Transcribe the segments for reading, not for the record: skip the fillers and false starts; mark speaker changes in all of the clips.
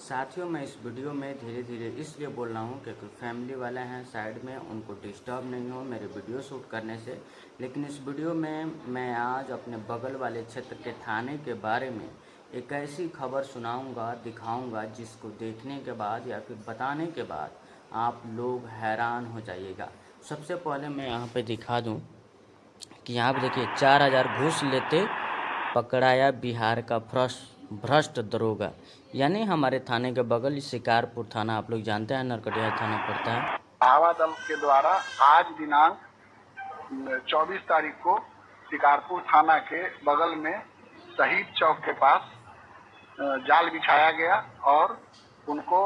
Speaker 1: साथियों, मैं इस वीडियो में धीरे धीरे इसलिए बोल रहा हूँ क्योंकि फैमिली वाले हैं साइड में, उनको डिस्टर्ब नहीं हो मेरे वीडियो शूट करने से। लेकिन इस वीडियो में मैं आज अपने बगल वाले क्षेत्र के थाने के बारे में एक ऐसी खबर सुनाऊंगा, दिखाऊंगा, जिसको देखने के बाद या फिर बताने के बाद आप लोग हैरान हो जाइएगा। सबसे पहले मैं यहाँ पे दिखा दूँ कि यहाँ पे देखिए 4,000 घूस लेते पकड़ाया बिहार का भ्रष्ट दरोगा। यानी हमारे थाने के बगल शिकारपुर थाना, आप लोग जानते हैं, नरकटिया थाना पड़ता है।
Speaker 2: हवा दल के द्वारा आज दिनांक 24 तारीख को शिकारपुर थाना के बगल में शहीद चौक के पास जाल बिछाया गया और उनको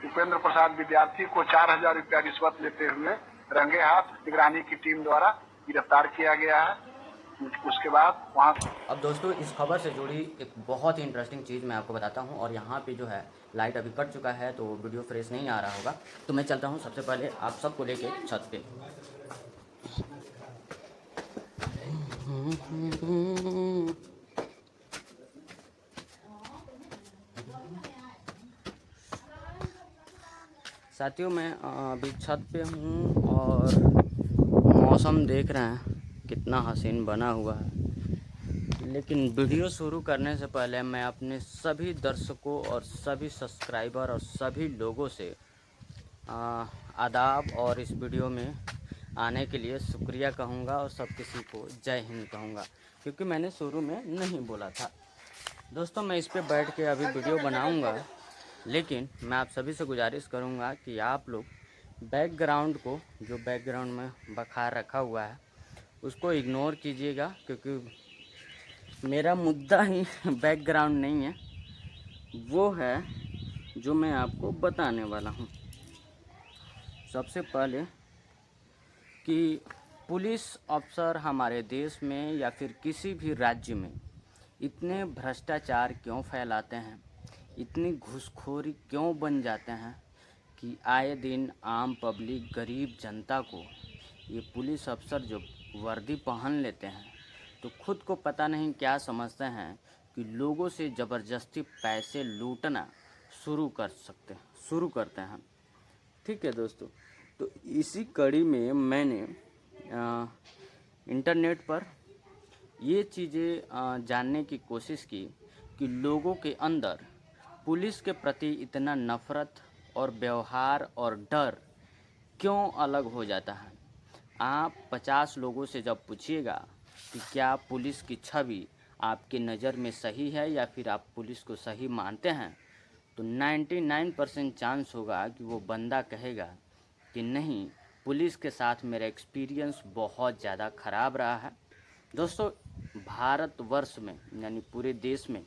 Speaker 2: उपेंद्र प्रसाद विद्यार्थी को 4,000 रुपया रिश्वत लेते हुए रंगे हाथ निगरानी की टीम द्वारा गिरफ्तार किया गया है। उसके बाद वहाँ
Speaker 1: अब दोस्तों, इस खबर से जुड़ी एक बहुत ही इंटरेस्टिंग चीज़ मैं आपको बताता हूँ। और यहाँ पे जो है लाइट अभी कट चुका है तो वीडियो फ्रेश नहीं आ रहा होगा, तो मैं चलता हूँ सबसे पहले आप सबको लेके छत पे। साथियों, मैं अभी छत पे हूँ और मौसम देख रहे हैं कितना हसीन बना हुआ है। लेकिन वीडियो शुरू करने से पहले मैं अपने सभी दर्शकों और सभी सब्सक्राइबर और सभी लोगों से आदाब और इस वीडियो में आने के लिए शुक्रिया कहूँगा और सब किसी को जय हिंद कहूँगा, क्योंकि मैंने शुरू में नहीं बोला था। दोस्तों, मैं इस पे बैठ के अभी वीडियो बनाऊँगा, लेकिन मैं आप सभी से गुजारिश करूँगा कि आप लोग बैकग्राउंड को, जो बैकग्राउंड में बखार रखा हुआ है, उसको इग्नोर कीजिएगा, क्योंकि मेरा मुद्दा ही बैकग्राउंड नहीं है, वो है जो मैं आपको बताने वाला हूँ। सबसे पहले कि पुलिस अफसर हमारे देश में या फिर किसी भी राज्य में इतने भ्रष्टाचार क्यों फैलाते हैं, इतनी घूसखोरी क्यों बन जाते हैं कि आए दिन आम पब्लिक, गरीब जनता को ये पुलिस अफसर जो वर्दी पहन लेते हैं तो खुद को पता नहीं क्या समझते हैं कि लोगों से ज़बरदस्ती पैसे लूटना शुरू करते हैं। ठीक है दोस्तों, तो इसी कड़ी में मैंने इंटरनेट पर ये चीज़ें जानने की कोशिश की कि लोगों के अंदर पुलिस के प्रति इतना नफ़रत और व्यवहार और डर क्यों अलग हो जाता है। आप 50 लोगों से जब पूछिएगा कि क्या पुलिस की छवि आपकी नज़र में सही है या फिर आप पुलिस को सही मानते हैं, तो 99% चांस होगा कि वो बंदा कहेगा कि नहीं, पुलिस के साथ मेरा एक्सपीरियंस बहुत ज़्यादा ख़राब रहा है। दोस्तों, भारतवर्ष में यानी पूरे देश में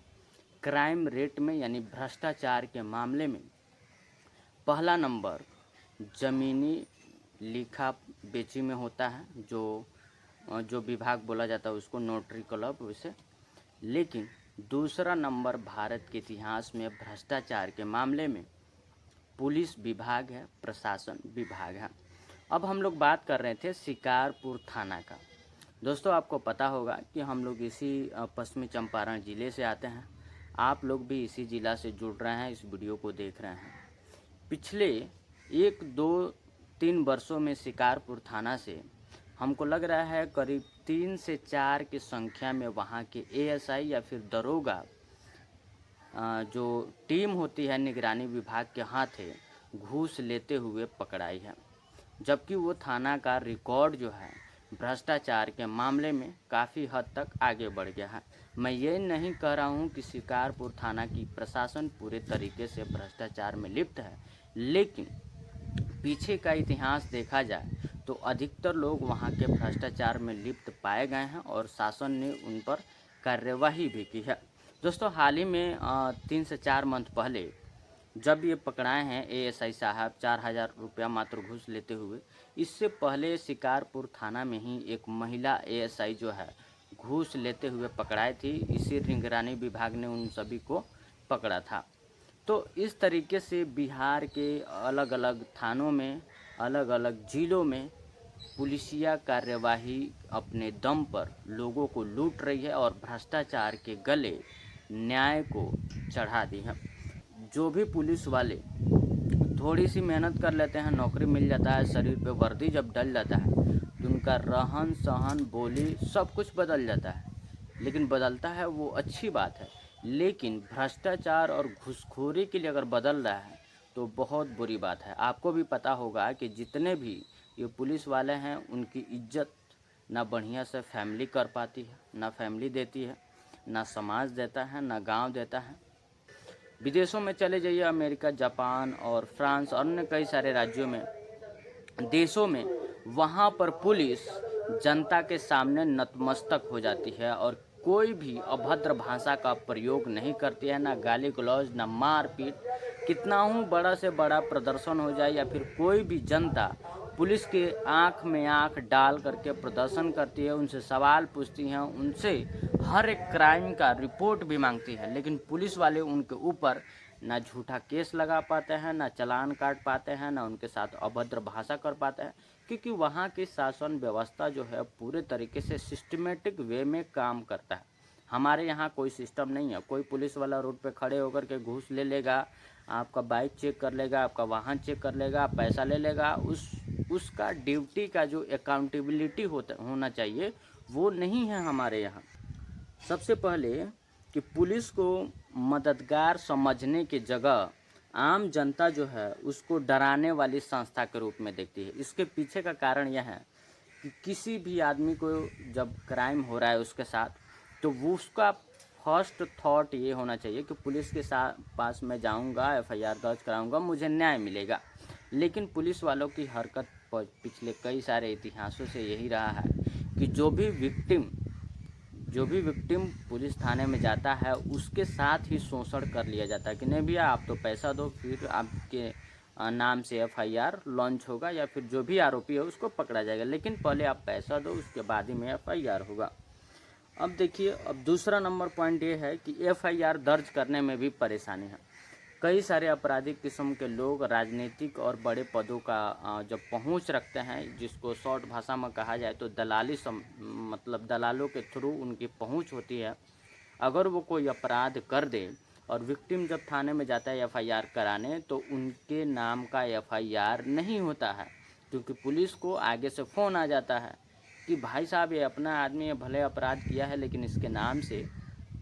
Speaker 1: क्राइम रेट में यानी भ्रष्टाचार के मामले में पहला नंबर ज़मीनी लिखा बेची में होता है, जो विभाग बोला जाता है उसको नोटरी क्लब वैसे। लेकिन दूसरा नंबर भारत के इतिहास में भ्रष्टाचार के मामले में पुलिस विभाग है, प्रशासन विभाग है। अब हम लोग बात कर रहे थे शिकारपुर थाना का। दोस्तों, आपको पता होगा कि हम लोग इसी पश्चिमी चंपारण ज़िले से आते हैं। आप लोग भी इसी ज़िला से जुड़ रहे हैं, इस वीडियो को देख रहे हैं। पिछले 1, 2, 3 वर्षों में शिकारपुर थाना से हमको लग रहा है करीब 3 से 4 की संख्या में वहाँ के एएसआई या फिर दरोगा जो टीम होती है निगरानी विभाग के हाथे घूस लेते हुए पकड़ाई है। जबकि वो थाना का रिकॉर्ड जो है भ्रष्टाचार के मामले में काफ़ी हद तक आगे बढ़ गया है। मैं ये नहीं कह रहा हूँ कि शिकारपुर थाना की प्रशासन पूरे तरीके से भ्रष्टाचार में लिप्त है, लेकिन पीछे का इतिहास देखा जाए तो अधिकतर लोग वहाँ के भ्रष्टाचार में लिप्त पाए गए हैं और शासन ने उन पर कार्यवाही भी की है। दोस्तों, हाल ही में 3 से 4 मंथ पहले जब ये पकड़ाए हैं एएसआई साहब 4,000 रुपया मात्र घूस लेते हुए, इससे पहले शिकारपुर थाना में ही एक महिला एएसआई जो है घूस लेते हुए पकड़ाई थी। इसी निगरानी विभाग ने उन सभी को पकड़ा था। तो इस तरीके से बिहार के अलग अलग थानों में, अलग अलग जिलों में पुलिसिया कार्यवाही अपने दम पर लोगों को लूट रही है और भ्रष्टाचार के गले न्याय को चढ़ा दी है। जो भी पुलिस वाले थोड़ी सी मेहनत कर लेते हैं, नौकरी मिल जाता है, शरीर पे वर्दी जब डल जाता है तो उनका रहन सहन बोली सब कुछ बदल जाता है। लेकिन बदलता है वो अच्छी बात है, लेकिन भ्रष्टाचार और घूसखोरी के लिए अगर बदल रहा है तो बहुत बुरी बात है। आपको भी पता होगा कि जितने भी ये पुलिस वाले हैं उनकी इज्जत ना बढ़िया से फैमिली कर पाती है, ना फैमिली देती है, ना समाज देता है, ना गांव देता है। विदेशों में चले जाइए, अमेरिका, जापान और फ्रांस और अन्य कई सारे राज्यों में, देशों में, वहाँ पर पुलिस जनता के सामने नतमस्तक हो जाती है और कोई भी अभद्र भाषा का प्रयोग नहीं करती है, ना गाली गलौज, ना मारपीट। कितना ही बड़ा से बड़ा प्रदर्शन हो जाए या फिर कोई भी जनता पुलिस के आंख में आंख डाल करके प्रदर्शन करती है, उनसे सवाल पूछती हैं, उनसे हर एक क्राइम का रिपोर्ट भी मांगती है, लेकिन पुलिस वाले उनके ऊपर ना झूठा केस लगा पाते हैं, ना चालान काट पाते हैं, ना उनके साथ अभद्र भाषा कर पाते हैं, क्योंकि वहाँ की शासन व्यवस्था जो है पूरे तरीके से सिस्टमेटिक वे में काम करता है। हमारे यहाँ कोई सिस्टम नहीं है। कोई पुलिस वाला रोड पे खड़े होकर के घूस ले लेगा, आपका बाइक चेक कर लेगा, आपका वाहन चेक कर लेगा, पैसा ले लेगा। उसका ड्यूटी का जो अकाउंटेबिलिटी होना चाहिए वो नहीं है हमारे यहाँ। सबसे पहले कि पुलिस को मददगार समझने की जगह आम जनता जो है उसको डराने वाली संस्था के रूप में देखती है। इसके पीछे का कारण यह है कि किसी भी आदमी को जब क्राइम हो रहा है उसके साथ, तो वो उसका फर्स्ट थॉट ये होना चाहिए कि पुलिस के पास मैं जाऊंगा, एफआईआर दर्ज कराऊंगा, मुझे न्याय मिलेगा। लेकिन पुलिस वालों की हरकत पिछले कई सारे इतिहासों से यही रहा है कि जो भी विक्टिम पुलिस थाने में जाता है उसके साथ ही शोषण कर लिया जाता है कि नहीं भैया आप तो पैसा दो, फिर आपके नाम से एफआईआर लॉन्च होगा या फिर जो भी आरोपी है उसको पकड़ा जाएगा, लेकिन पहले आप पैसा दो, उसके बाद ही में एफआईआर होगा। अब देखिए, अब दूसरा नंबर पॉइंट ये है कि एफआईआर दर्ज करने में भी परेशानी है। कई सारे आपराधिक किस्म के लोग राजनीतिक और बड़े पदों का जब पहुंच रखते हैं, जिसको शॉर्ट भाषा में कहा जाए तो मतलब दलालों के थ्रू उनकी पहुंच होती है। अगर वो कोई अपराध कर दे और विक्टिम जब थाने में जाता है एफआईआर कराने, तो उनके नाम का एफआईआर नहीं होता है, क्योंकि पुलिस को आगे से फ़ोन आ जाता है कि भाई साहब ये अपना आदमी है, भले अपराध किया है लेकिन इसके नाम से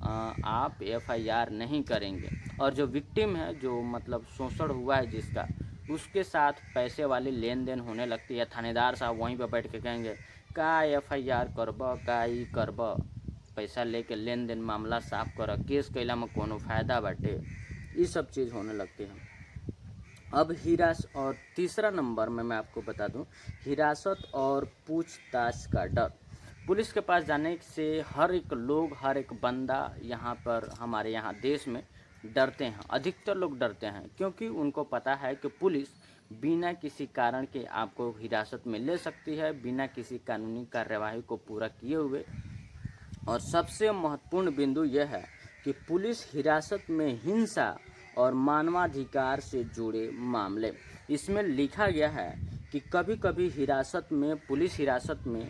Speaker 1: आप एफआईआर नहीं करेंगे। और जो विक्टिम है, जो मतलब शोषण हुआ है जिसका, उसके साथ पैसे वाली लेन देन होने लगती है। थानेदार साहब वहीं पर बैठ के कहेंगे का एफआईआर करब, का ई करब, पैसा लेके लेन देन मामला साफ कर, केस कैला में कोनो फायदा बाटे, ये सब चीज़ होने लगती है। अब और तीसरा नंबर में मैं आपको बता दूं, हिरासत और पूछताछ का डर। पुलिस के पास जाने से हर एक लोग, हर एक बंदा यहाँ पर हमारे यहाँ देश में डरते हैं। अधिकतर लोग डरते हैं क्योंकि उनको पता है कि पुलिस बिना किसी कारण के आपको हिरासत में ले सकती है, बिना किसी कानूनी कार्यवाही को पूरा किए हुए। और सबसे महत्वपूर्ण बिंदु यह है कि पुलिस हिरासत में हिंसा और मानवाधिकार से जुड़े मामले, इसमें लिखा गया है कि कभी कभी पुलिस हिरासत में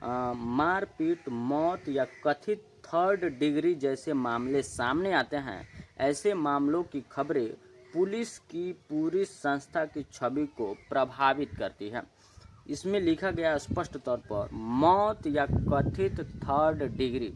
Speaker 1: मारपीट, मौत या कथित थर्ड डिग्री जैसे मामले सामने आते हैं। ऐसे मामलों की खबरें पुलिस की पूरी संस्था की छवि को प्रभावित करती है। इसमें लिखा गया स्पष्ट तौर पर, मौत या कथित थर्ड डिग्री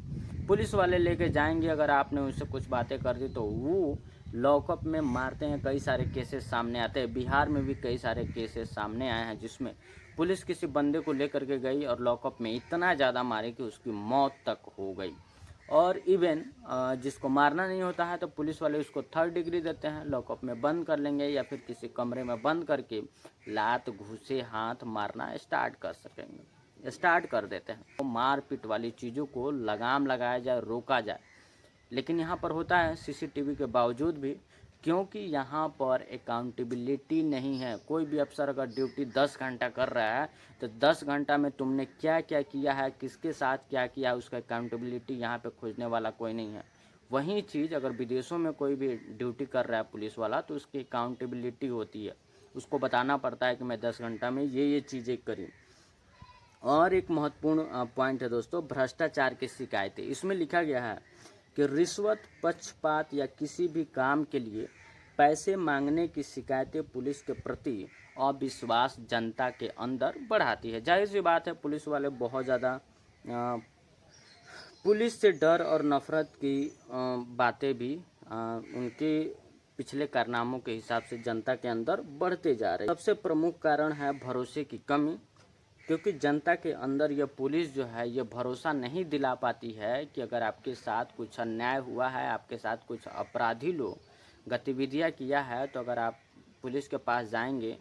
Speaker 1: पुलिस वाले लेके जाएंगे। अगर आपने उनसे कुछ बातें कर दी तो वो लॉकअप में मारते हैं। कई सारे केसेस सामने आते हैं, बिहार में भी कई सारे केसेस सामने आए हैं जिसमें पुलिस किसी बंदे को लेकर के गई और लॉकअप में इतना ज़्यादा मारे कि उसकी मौत तक हो गई। और इवन जिसको मारना नहीं होता है तो पुलिस वाले उसको थर्ड डिग्री देते हैं, लॉकअप में बंद कर लेंगे या फिर किसी कमरे में बंद करके लात, घूसे, हाथ मारना स्टार्ट कर देते हैं। तो मारपीट वाली चीज़ों को लगाम लगाया जाए, रोका जाए। लेकिन यहाँ पर होता है सीसीटीवी के बावजूद भी, क्योंकि यहाँ पर अकाउंटेबिलिटी नहीं है। कोई भी अफसर अगर ड्यूटी 10 घंटा कर रहा है तो 10 घंटा में तुमने क्या क्या किया है, किसके साथ क्या किया है, उसका अकाउंटेबिलिटी यहाँ पे खोजने वाला कोई नहीं है। वही चीज़ अगर विदेशों में कोई भी ड्यूटी कर रहा है पुलिस वाला, तो उसकी अकाउंटेबिलिटी होती है, उसको बताना पड़ता है कि मैं 10 घंटा में ये चीज़ें करी। और एक महत्वपूर्ण पॉइंट है दोस्तों, भ्रष्टाचार की शिकायतें। इसमें लिखा गया है कि रिश्वत, पक्षपात या किसी भी काम के लिए पैसे मांगने की शिकायतें पुलिस के प्रति अविश्वास जनता के अंदर बढ़ाती है। जाहिर सी बात है, पुलिस वाले बहुत ज़्यादा पुलिस से डर और नफ़रत की बातें भी उनके पिछले कारनामों के हिसाब से जनता के अंदर बढ़ते जा रहे हैं। सबसे प्रमुख कारण है भरोसे की कमी, क्योंकि जनता के अंदर यह पुलिस जो है ये भरोसा नहीं दिला पाती है कि अगर आपके साथ कुछ अन्याय हुआ है, आपके साथ कुछ अपराधी लोग गतिविधियां किया है, तो अगर आप पुलिस के पास जाएंगे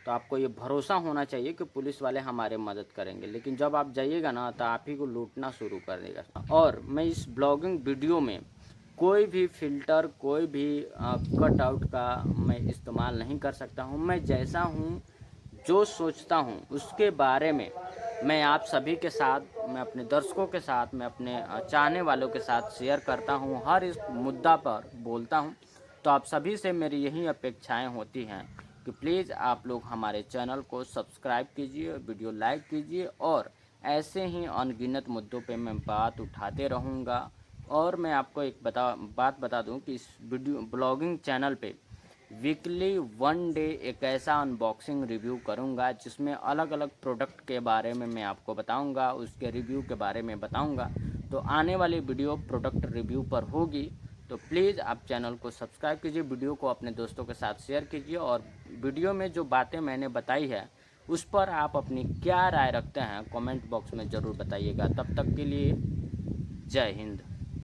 Speaker 1: तो आपको ये भरोसा होना चाहिए कि पुलिस वाले हमारे मदद करेंगे। लेकिन जब आप जाइएगा ना तो आप ही को लूटना शुरू कर देगा। और मैं इस ब्लॉगिंग वीडियो में कोई भी फ़िल्टर, कोई भी कट आउट का मैं इस्तेमाल नहीं कर सकता हूँ। मैं जैसा हूँ, जो सोचता हूँ उसके बारे में मैं आप सभी के साथ, मैं अपने दर्शकों के साथ, मैं अपने चाहने वालों के साथ शेयर करता हूँ, हर इस मुद्दा पर बोलता हूँ। तो आप सभी से मेरी यही अपेक्षाएं होती हैं कि प्लीज़ आप लोग हमारे चैनल को सब्सक्राइब कीजिए, वीडियो लाइक कीजिए, और ऐसे ही अनगिनत मुद्दों पे मैं बात उठाते रहूँगा। और मैं आपको एक बात बता दूं कि इस वीडियो ब्लॉगिंग चैनल पे वीकली 1 डे एक ऐसा अनबॉक्सिंग रिव्यू करूंगा जिसमें अलग अलग प्रोडक्ट के बारे में मैं आपको बताऊंगा, उसके रिव्यू के बारे में बताऊंगा। तो आने वाली वीडियो प्रोडक्ट रिव्यू पर होगी। तो प्लीज़ आप चैनल को सब्सक्राइब कीजिए, वीडियो को अपने दोस्तों के साथ शेयर कीजिए, और वीडियो में जो बातें मैंने बताई है उस पर आप अपनी क्या राय रखते हैं कमेंट बॉक्स में ज़रूर बताइएगा। तब तक के लिए जय हिंद।